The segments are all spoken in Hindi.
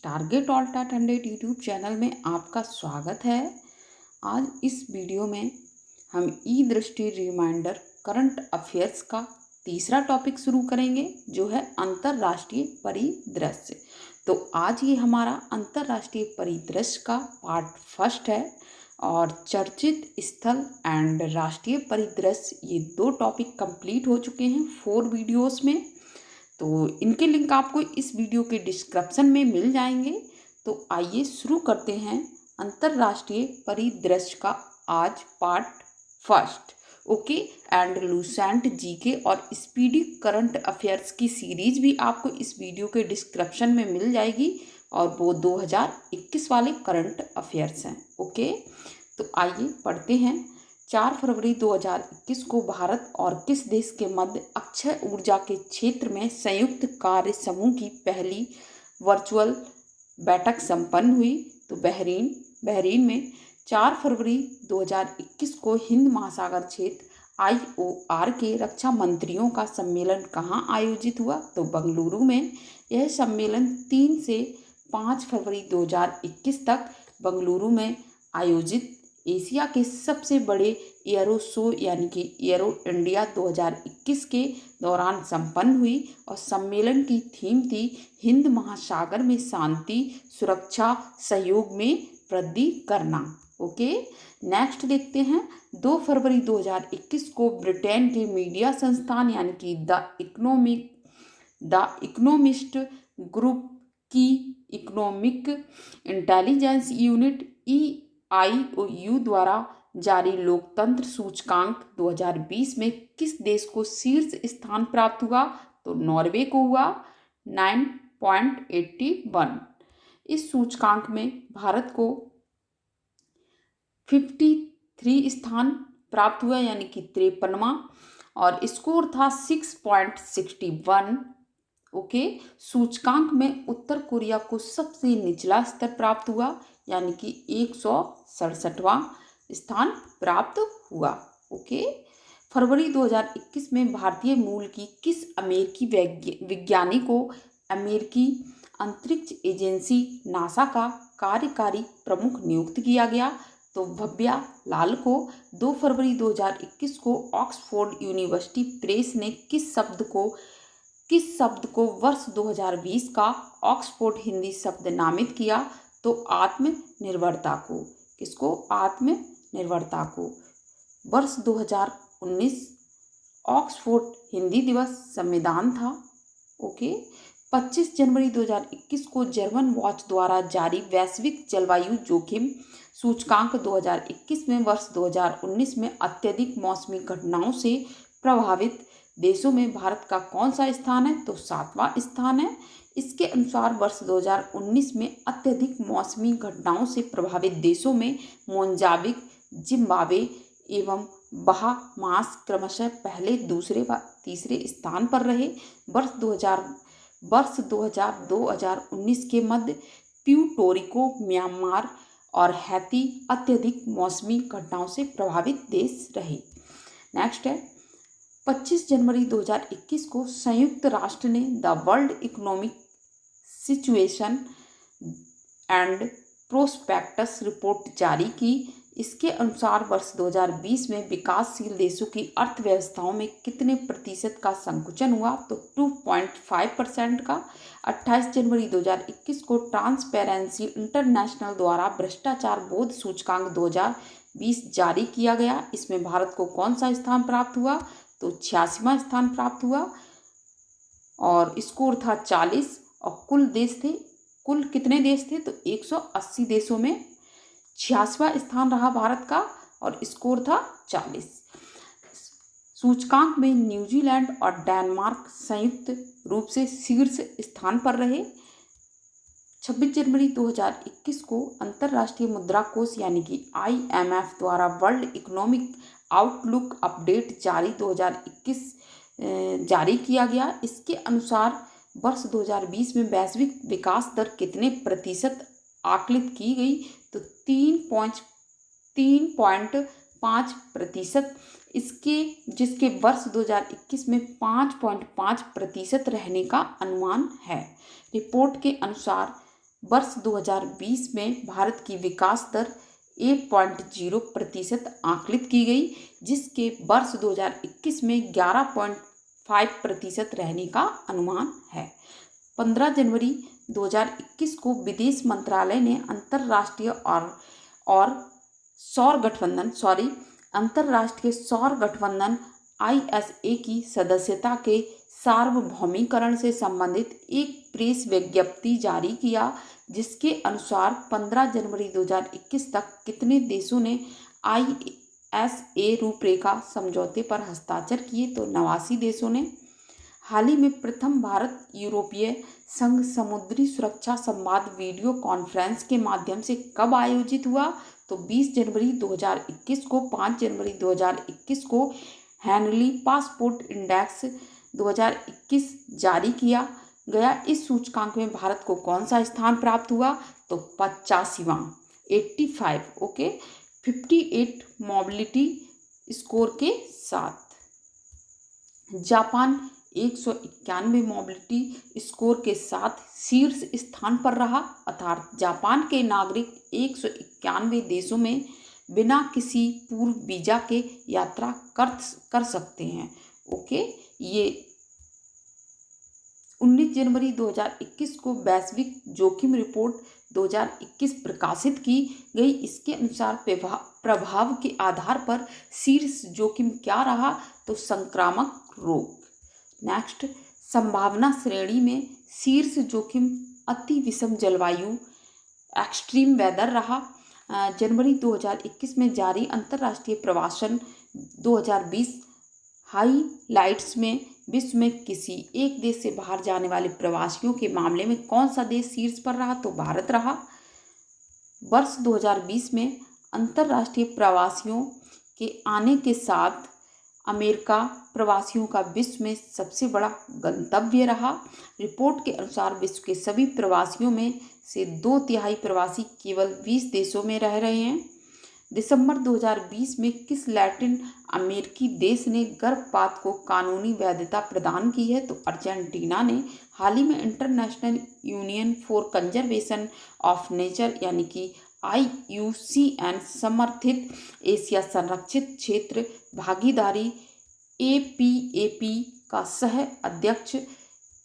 टारगेट ऑल टाट 100 यूट्यूब चैनल में आपका स्वागत है। आज इस वीडियो में हम ई दृष्टि रिमाइंडर करंट अफेयर्स का तीसरा टॉपिक शुरू करेंगे, जो है अंतर्राष्ट्रीय परिदृश्य। तो आज ये हमारा अंतर्राष्ट्रीय परिदृश्य का पार्ट फर्स्ट है और चर्चित स्थल एंड राष्ट्रीय परिदृश्य, ये दो टॉपिक कंप्लीट हो चुके हैं 4 वीडियोस में। तो इनके लिंक आपको इस वीडियो के डिस्क्रिप्शन में मिल जाएंगे। तो आइए शुरू करते हैं अंतर्राष्ट्रीय परिदृश्य का आज part first. Okay, and Lucent GK और स्पीडी करंट अफेयर्स की सीरीज भी आपको इस वीडियो के डिस्क्रिप्शन में मिल जाएगी और वो 2021 वाले करंट अफेयर्स हैं। ओके, तो आइए पढ़ते हैं। 4 फरवरी 2021 को भारत और किस देश के मध्य अक्षय ऊर्जा के क्षेत्र में संयुक्त कार्य समूह की पहली वर्चुअल बैठक संपन्न हुई? तो बहरीन में 4 फरवरी 2021 को हिंद महासागर क्षेत्र IOR के रक्षा मंत्रियों का सम्मेलन कहाँ आयोजित हुआ? तो बेंगलुरु में। यह सम्मेलन 3 से 5 फरवरी 2021 तक बेंगलुरु में आयोजित एशिया के सबसे बड़े एयरो शो यानी कि एयरो इंडिया 2021 के दौरान संपन्न हुई और सम्मेलन की थीम थी हिंद महासागर में शांति, सुरक्षा, सहयोग में वृद्धि करना। ओके, नेक्स्ट देखते हैं। 2 फरवरी 2021 को ब्रिटेन के मीडिया संस्थान यानी कि द इकोनॉमिस्ट ग्रुप की इकोनॉमिक इंटेलिजेंस यूनिट EIOU द्वारा जारी लोकतंत्र सूचकांक 2020 में किस देश को शीर्ष स्थान प्राप्त हुआ? तो नॉर्वे को हुआ 9.81। इस सूचकांक में भारत को 53 स्थान प्राप्त हुआ यानी कि 53वां और स्कोर था 6.61। ओके, सूचकांक में उत्तर कोरिया को सबसे निचला स्तर प्राप्त हुआ यानी कि 167वां स्थान प्राप्त हुआ। ओके, फरवरी 2021 में भारतीय मूल की किस अमेरिकी विज्ञानी को अमेरिकी अंतरिक्ष एजेंसी नासा का कार्यकारी प्रमुख नियुक्त किया गया? तो भव्या लाल को। 2 फरवरी 2021 को ऑक्सफोर्ड यूनिवर्सिटी प्रेस ने किस शब्द को वर्ष 2020 का ऑक्सफोर्ड हिंदी शब्द नामित किया? तो आत्मनिर्भरता को। किसको? आत्मनिर्भरता को। वर्ष 2019 ऑक्सफोर्ड हिंदी दिवस संविधान था। ओके, 25 जनवरी 2021 को जर्मन वॉच द्वारा जारी वैश्विक जलवायु जोखिम सूचकांक 2021 में वर्ष 2019 में अत्यधिक मौसमी घटनाओं से प्रभावित देशों में भारत का कौन सा स्थान है? तो 7वां स्थान है। इसके अनुसार वर्ष 2019 में अत्यधिक मौसमी घटनाओं से प्रभावित देशों में मोजाम्बिक, जिम्बाब्वे एवं बहामास क्रमशः पहले, दूसरे व तीसरे स्थान पर रहे। वर्ष 2019 के मध्य प्यूर्टोरिको, म्यांमार और हैती अत्यधिक मौसमी घटनाओं से प्रभावित देश रहे। नेक्स्ट है 25 जनवरी 2021 को संयुक्त राष्ट्र ने the world economic situation and prospectus report जारी की। इसके अनुसार वर्ष 2020 में विकासशील देशों की अर्थव्यवस्थाओं में कितने प्रतिशत का संकुचन हुआ? तो 2.5% का। 28 जनवरी 2021 को ट्रांसपेरेंसी इंटरनेशनल द्वारा भ्रष्टाचार बोध सूचकांक 2020 जारी किया गया। इसमें भारत को कौन सा स्थान प्राप्त हुआ? तो 86वां स्थान प्राप्त हुआ और स्कोर था 40 और कुल कितने देश थे? तो 180 देशों में 86वां स्थान रहा भारत का और स्कोर था 40। सूचकांक में न्यूजीलैंड और डेनमार्क संयुक्त रूप से शीर्ष स्थान पर रहे। 26 जनवरी 2021 को अंतर्राष्ट्रीय मुद्रा कोष यानी कि IMF द्वारा वर्ल्ड इकोनॉमिक आउटलुक अपडेट जारी 2021 जारी किया गया। इसके अनुसार वर्ष 2020 में वैश्विक विकास दर कितने प्रतिशत आकलित की गई? तो 3.5%। जिसके वर्ष 2021 में 5.5% रहने का अनुमान है। रिपोर्ट के अनुसार वर्ष 2020 में भारत की विकास दर 1.0% आकलित की गई, जिसके वर्ष 2021 में 11.5% रहने का अनुमान है। 15 जनवरी 2021 को विदेश मंत्रालय ने अंतर्राष्ट्रीय सौर गठबंधन ISA की सदस्यता के सार्वभौमिकरण से संबंधित एक प्रेस विज्ञप्ति जारी किया, जिसके अनुसार 15 जनवरी 2021 तक कितने देशों ने ISA रूपरेखा समझौते पर हस्ताक्षर किए, तो 89 देशों ने। हाल ही में प्रथम भारत यूरोपीय संघ समुद्री सुरक्षा संवाद वीडियो कॉन्फ्रेंस के माध्यम से कब आयोजित हुआ, तो 20 जनवरी 2021 को। 5 जनवरी 2021 को हेनली पासपोर्ट इंडेक्स 2021 जारी किया गया। इस सूचकांक में भारत को कौन सा स्थान प्राप्त हुआ, तो 85वां 85 ओके 58 मोबिलिटी स्कोर के साथ। जापान 191 मोबिलिटी स्कोर के साथ शीर्ष स्थान पर रहा, अर्थात जापान के नागरिक 191 देशों में बिना किसी पूर्व वीजा के यात्रा कर सकते हैं। ओके, ये 19 जनवरी 2021 को वैश्विक जोखिम रिपोर्ट 2021 प्रकाशित की गई। इसके अनुसार प्रभाव के आधार पर शीर्ष जोखिम क्या रहा, तो संक्रामक रोग। नेक्स्ट, संभावना श्रेणी में शीर्ष जोखिम अति विषम जलवायु एक्सट्रीम वेदर रहा। जनवरी 2021 में जारी अंतर्राष्ट्रीय प्रवासन 2020 हाईलाइट्स में विश्व में किसी एक देश से बाहर जाने वाले प्रवासियों के मामले में कौन सा देश शीर्ष पर रहा, तो भारत रहा। वर्ष 2020 में अंतर्राष्ट्रीय प्रवासियों के आने के साथ अमेरिका प्रवासियों का विश्व में सबसे बड़ा गंतव्य रहा। रिपोर्ट के अनुसार विश्व के सभी प्रवासियों में से 2/3 प्रवासी केवल 20 देशों में रह रहे हैं। दिसंबर 2020 में किस लैटिन अमेरिकी देश ने गर्भपात को कानूनी वैधता प्रदान की है, तो अर्जेंटीना ने। हाल ही में international union for conservation of nature यानी कि IUCN समर्थित एशिया संरक्षित क्षेत्र भागीदारी APAP का सह अध्यक्ष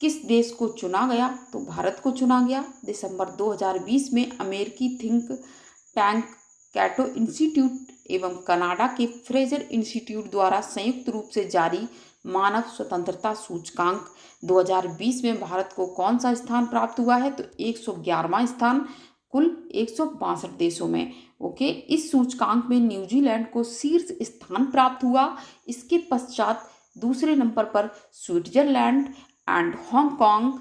किस देश को चुना गया, तो भारत को चुना गया। दिसंबर 2020 में अमेरिकी थिंक टैंक कैटो इंस्टीट्यूट एवं कनाडा के फ्रेजर इंस्टीट्यूट द्वारा संयुक्त रूप से जारी मानव स्वतंत्रता सूचकांक 2020 में भारत को कौन सा स्थान प्राप्त हुआ है, तो 111वां स्थान कुल 162 देशों में। ओके, इस सूचकांक में न्यूजीलैंड को शीर्ष स्थान प्राप्त हुआ। इसके पश्चात दूसरे नंबर पर स्विट्जरलैंड एंड हांगकांग,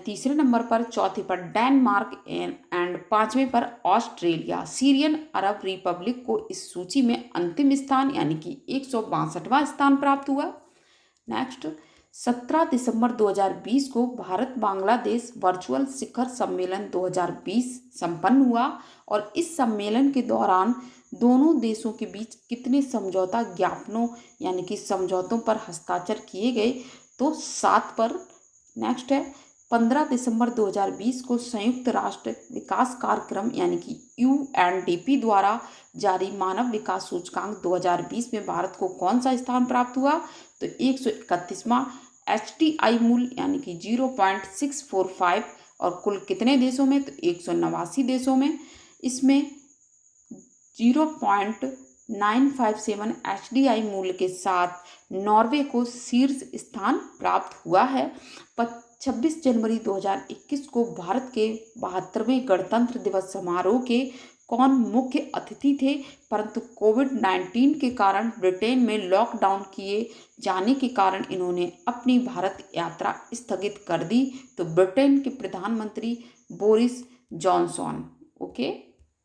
तीसरे नंबर पर, चौथे पर डेनमार्क एंड पांचवें पर ऑस्ट्रेलिया। सीरियन अरब रिपब्लिक को इस सूची में अंतिम स्थान यानी कि 162वां स्थान प्राप्त हुआ। नेक्स्ट, 17 दिसंबर 2020 को भारत बांग्लादेश वर्चुअल शिखर सम्मेलन 2020 संपन्न हुआ और इस सम्मेलन के दौरान दोनों देशों के बीच कितने समझौता ज्ञापनों यानी कि समझौतों पर हस्ताक्षर किए गए, तो 7 पर। नेक्स्ट है 15 दिसंबर 2020 को संयुक्त राष्ट्र विकास कार्यक्रम यानी कि UNDP द्वारा जारी मानव विकास सूचकांक 2020 में भारत को कौन सा स्थान प्राप्त हुआ, तो 131वां HDI मूल्य यानी कि 0.645 और कुल कितने देशों में, तो 189 देशों में। इसमें 0.957 HDI मूल्य के साथ नॉर्वे को शीर्ष स्थान प्राप्त हुआ है। 26 जनवरी 2021 को भारत के 72वें गणतंत्र दिवस समारोह के कौन मुख्य अतिथि थे, परंतु कोविड-19 के कारण ब्रिटेन में लॉकडाउन किए जाने के कारण इन्होंने अपनी भारत यात्रा स्थगित कर दी, तो ब्रिटेन के प्रधानमंत्री बोरिस जॉनसन। Okay,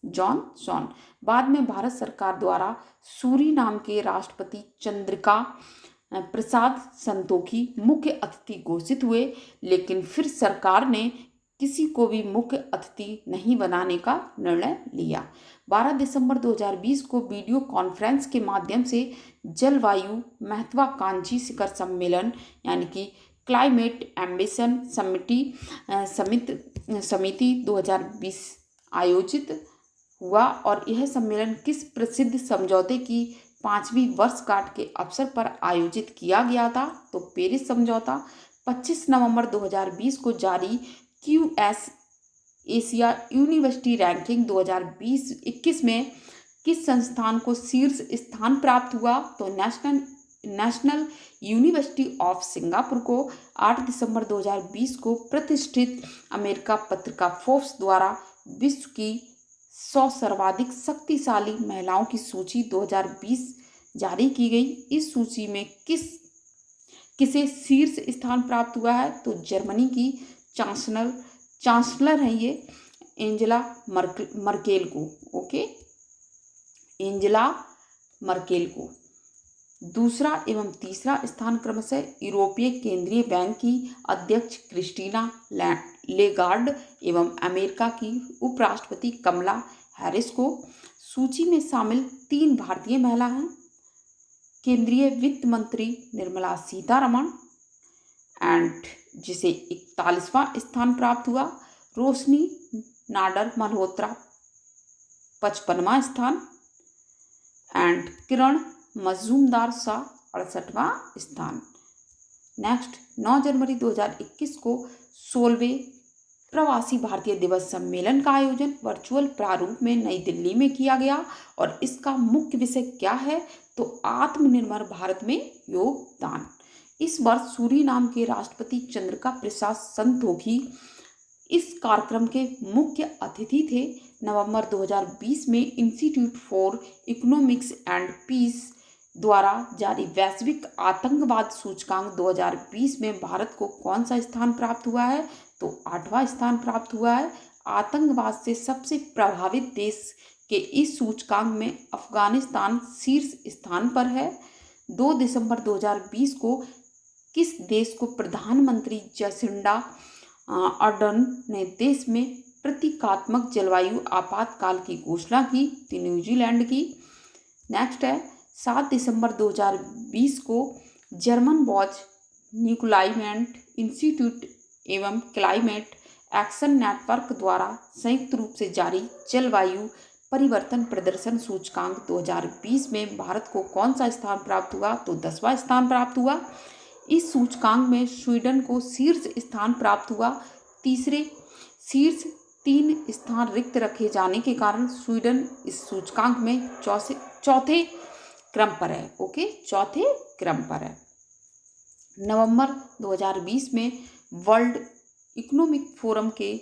Johnson. बाद में भारत सरकार द्वारा सूरीनाम के राष्ट्रपति चंद्रिका प्रसाद संतोखी मुख्य अतिथि घोषित हुए, लेकिन फिर सरकार ने किसी को भी मुख्य अतिथि नहीं बनाने का निर्णय लिया। 12 दिसंबर 2020 को वीडियो कॉन्फ्रेंस के माध्यम से जलवायु महत्वाकांक्षी शिखर सम्मेलन यानी कि क्लाइमेट एम्बिशन समिट समिति 2020 आयोजित हुआ और यह सम्मेलन किस प्रसिद्ध समझौते की 5वीं वर्षगांठ के अवसर पर आयोजित किया गया था? तो पेरिस समझौता। 25 नवंबर 2020 को जारी QS एशिया यूनिवर्सिटी रैंकिंग 2020-21 में किस संस्थान को शीर्ष स्थान प्राप्त हुआ? तो नेशनल यूनिवर्सिटी ऑफ सिंगापुर को 8 दिसंबर 2020 को प्रतिष्ठित अमेरिका पत्रिका फोर्ब्स द्वारा विश्व की 100 सर्वाधिक शक्तिशाली महिलाओं की सूची 2020 जारी की गई। इस सूची में किसे शीर्ष स्थान प्राप्त हुआ है? तो जर्मनी की चांसलर हैं ये एंजेला मर्केल को। ओके, एंजेला मर्केल को। दूसरा एवं तीसरा स्थान क्रमशः यूरोपीय केंद्रीय बैंक की अध्यक्ष क्रिस्टीना लेगार्ड एवं अमेरिका की उपराष्ट्रपति कमला हैरिस को। सूची में शामिल 3 भारतीय महिला हैं, केंद्रीय वित्त मंत्री निर्मला सीतारमण एंड जिसे 41वां स्थान प्राप्त हुआ, रोशनी नाडर मल्होत्रा 55वां स्थान एंड किरण मजूमदार शाह 68वां स्थान। नेक्स्ट 9 जनवरी 2021 को 16वें प्रवासी भारतीय दिवस सम्मेलन का आयोजन वर्चुअल प्रारूप में नई दिल्ली में किया गया और इसका मुख्य विषय क्या है? तो आत्मनिर्भर भारत में योगदान। इस वर्ष सूरीनाम के राष्ट्रपति चंद्रिका प्रसाद संतोखी इस कार्यक्रम के मुख्य अतिथि थे। नवंबर 2020 में institute for economics and peace द्वारा जारी वैश्विक आतंकवाद सूचकांक 2020 में भारत को कौन सा स्थान प्राप्त हुआ है? तो 8वां स्थान प्राप्त हुआ है। आतंकवाद से सबसे प्रभावित देश के इस सूचकांक में अफगानिस्तान शीर्ष स्थान पर है। 2 दिसंबर 2020 को किस देश को प्रधानमंत्री जसिंडा अर्डर्न ने देश में प्रतीकात्मक जलवायु आपातकाल की घोषणा की? तो न्यूजीलैंड की। नेक्स्ट है 7 दिसंबर 2020 को जर्मन बॉज न्यूक्लाइमेट इंस्टीट्यूट एवं क्लाइमेट एक्शन नेटवर्क द्वारा संयुक्त रूप से जारी जलवायु परिवर्तन प्रदर्शन सूचकांक 2020 में भारत को कौन सा स्थान प्राप्त हुआ? तो 10वां स्थान प्राप्त हुआ। इस सूचकांक में स्वीडन को शीर्ष स्थान प्राप्त हुआ। तीसरे शीर्ष 3 स्थान रिक्त रखे जाने के कारण स्वीडन इस सूचकांक में चौथे क्रम पर है। ओके, चौथे क्रम पर है। नवंबर 2020 में वर्ल्ड इकोनॉमिक फोरम के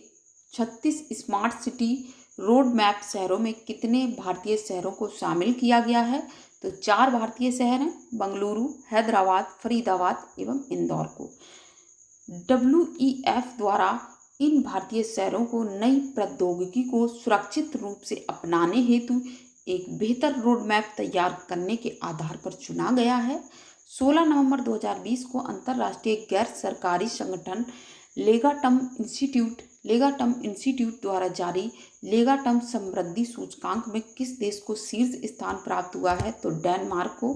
36 स्मार्ट सिटी रोड मैप शहरों में कितने भारतीय शहरों को शामिल किया गया है? तो 4 भारतीय शहर हैं, बेंगलुरु, हैदराबाद, फरीदाबाद एवं इंदौर को। WEF द्वारा इन भारतीय शहरों को नई प्रौद्योगिकी को सुरक्षित रूप से अपनाने हेतु एक बेहतर रोड मैप तैयार करने के आधार पर चुना गया है। 16 नवंबर 2020 को अंतर्राष्ट्रीय गैर सरकारी संगठन लेगाटम इंस्टीट्यूट द्वारा जारी लेगाटम समृद्धि सूचकांक में किस देश को शीर्ष स्थान प्राप्त हुआ है? तो डेनमार्क को।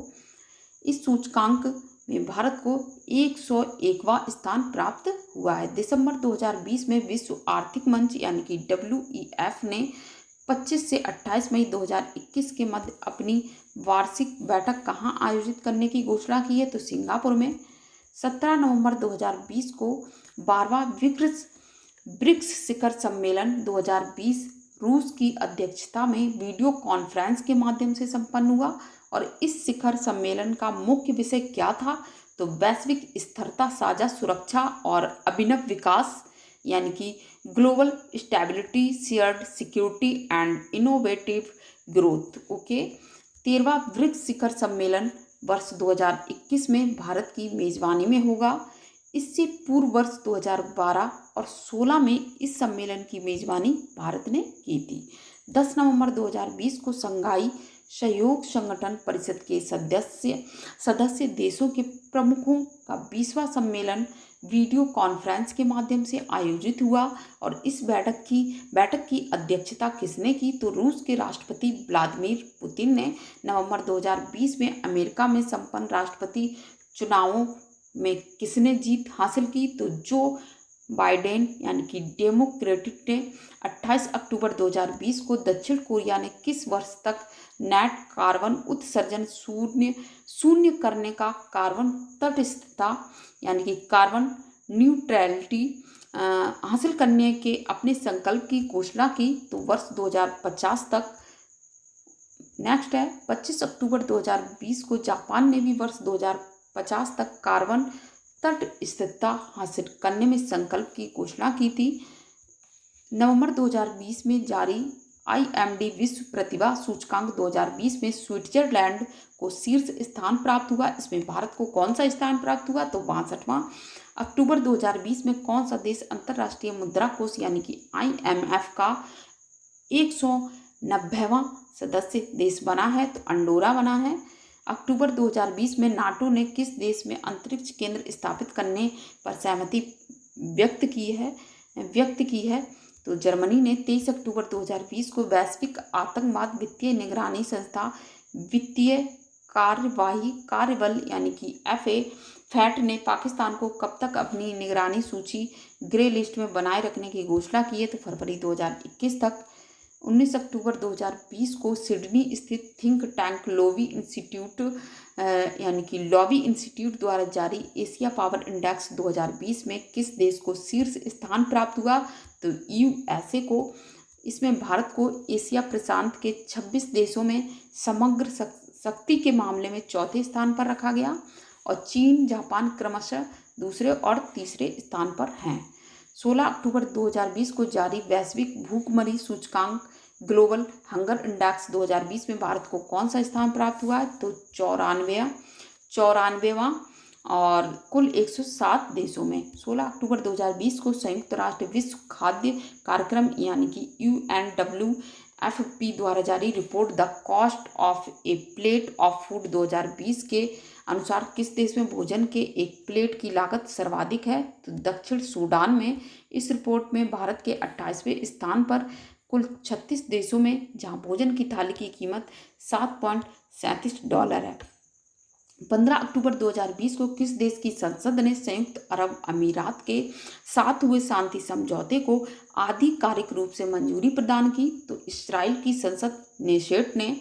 इस सूचकांक में भारत को 101वां स्थान प्राप्त हुआ है। दिसंबर 2020 में विश्व आर्थिक मंच यानी कि WEF ने 25 से 28 मई 2021 के मध्य अपनी वार्षिक बैठक कहाँ आयोजित करने की घोषणा की है? तो सिंगापुर में। 17 नवंबर 2020 को 12वां ब्रिक्स शिखर सम्मेलन 2020 रूस की अध्यक्षता में वीडियो कॉन्फ्रेंस के माध्यम से संपन्न हुआ और इस शिखर सम्मेलन का मुख्य विषय क्या था? तो वैश्विक स्थिरता, साझा सुरक्षा और अभिनव विकास यानी कि global stability, shared security and innovative growth. Okay, 13वां ब्रिक्स शिखर सम्मेलन वर्ष 2021 में भारत की मेजबानी में होगा। इससे पूर्व वर्ष 2012 और 16 में इस सम्मेलन की मेजबानी भारत ने की थी। 10 नवंबर 2020 को शंघाई सहयोग संगठन परिषद के सदस्य देशों के प्रमुखों का 20वां सम्मेलन वीडियो कॉन्फ्रेंस के माध्यम से आयोजित हुआ और इस बैठक की अध्यक्षता किसने की? तो रूस के राष्ट्रपति व्लादिमीर पुतिन ने। नवंबर 2020 में अमेरिका में संपन्न राष्ट्रपति चुनावों में किसने जीत हासिल की? तो जो बाइडेन यानी कि डेमोक्रेटिक ने 28 अक्टूबर 2020 को दक्षिण कोरिया ने किस वर्ष तक नेट कार्बन उत्सर्जन शून्य शून्य करने का कार्बन तटस्थता यानी कि कार्बन न्यूट्रलिटी हासिल करने के अपने संकल्प की घोषणा की? तो वर्ष 2050 तक। नेक्स्ट है 25 अक्टूबर 2020 को जापान ने भी वर्ष 2050 तक कार्बन तट स्थिरता हासिल करने में संकल्प की घोषणा की थी। नवंबर 2020 में जारी IMD विश्व प्रतिभा सूचकांक 2020 में स्विट्जरलैंड को शीर्ष स्थान प्राप्त हुआ। इसमें भारत को कौन सा स्थान प्राप्त हुआ? तो 62वां। अक्टूबर 2020 में कौन सा देश अंतर्राष्ट्रीय मुद्रा कोष यानी कि IMF का 190वां सदस्य देश बना है? तो अंडोरा बना है। अक्टूबर 2020 में नाटो ने किस देश में अंतरिक्ष केंद्र स्थापित करने पर सहमति व्यक्त की है? तो जर्मनी ने 23 अक्टूबर 2020 को वैश्विक आतंकवाद वित्तीय निगरानी संस्था वित्तीय कार्यबल यानी कि FATF ने पाकिस्तान को कब तक अपनी निगरानी सूची ग्रे लिस्ट में बनाए रखने की घोषणा की है? तो फरवरी 2021 तक। 19 अक्टूबर 2020 को सिडनी स्थित थिंक टैंक लॉबी इंस्टीट्यूट द्वारा जारी एशिया पावर इंडेक्स 2020 में किस देश को शीर्ष स्थान प्राप्त हुआ? तो USA को। इसमें भारत को एशिया प्रशांत के 26 देशों में समग्र शक्ति के मामले में चौथे स्थान पर रखा गया और चीन जापान क्रमशः दूसरे और तीसरे स्थान पर हैं। 16 अक्टूबर 2020 को जारी वैश्विक भूखमरी सूचकांक ग्लोबल हंगर इंडेक्स 2020 में भारत को कौन सा स्थान प्राप्त हुआ है? तो 94वां और कुल 107 देशों में। 16 अक्टूबर 2020 को संयुक्त राष्ट्र विश्व खाद्य कार्यक्रम यानी कि UNWFP द्वारा जारी report the cost of A plate of food 2020 के अनुसार किस देश में भोजन के एक प्लेट की लागत सर्वाधिक है? तो दक्षिण सूडान में। इस रिपोर्ट में भारत के 28वें स्थान पर कुल 36 देशों में, जहां भोजन की थाली की कीमत $7.37 है। 15 अक्टूबर 2020 को किस देश की संसद ने संयुक्त अरब अमीरात के साथ हुए शांति समझौते को आधिकारिक रूप से मंजूरी प्रदान की? तो इस्राइल की संसद नेशेट ने।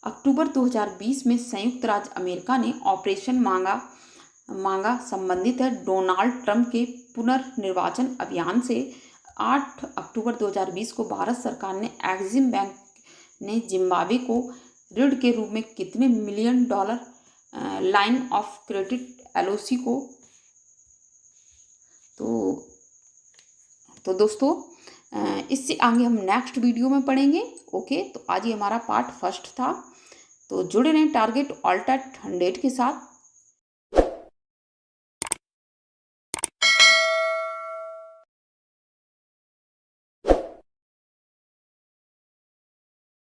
अक्टूबर 2020 में संयुक्त राज्य अमेरिका ने ऑपरेशन मांगा संबंधित है डोनाल्ड ट्रंप के पुनर्निर्वाचन अभियान से। 8 अक्टूबर 2020 को भारत सरकार ने एक्सिम बैंक ने जिम्बाब्वे को ऋण के रूप में कितने million dollar line of credit LOC को? तो दोस्तों इससे आगे हम नेक्स्ट वीडियो में पढ़ेंगे। ओके, तो आज ये हमारा पार्ट फर्स्ट था। तो जुड़े रहें टारगेट ऑल्ट एट 100 के साथ।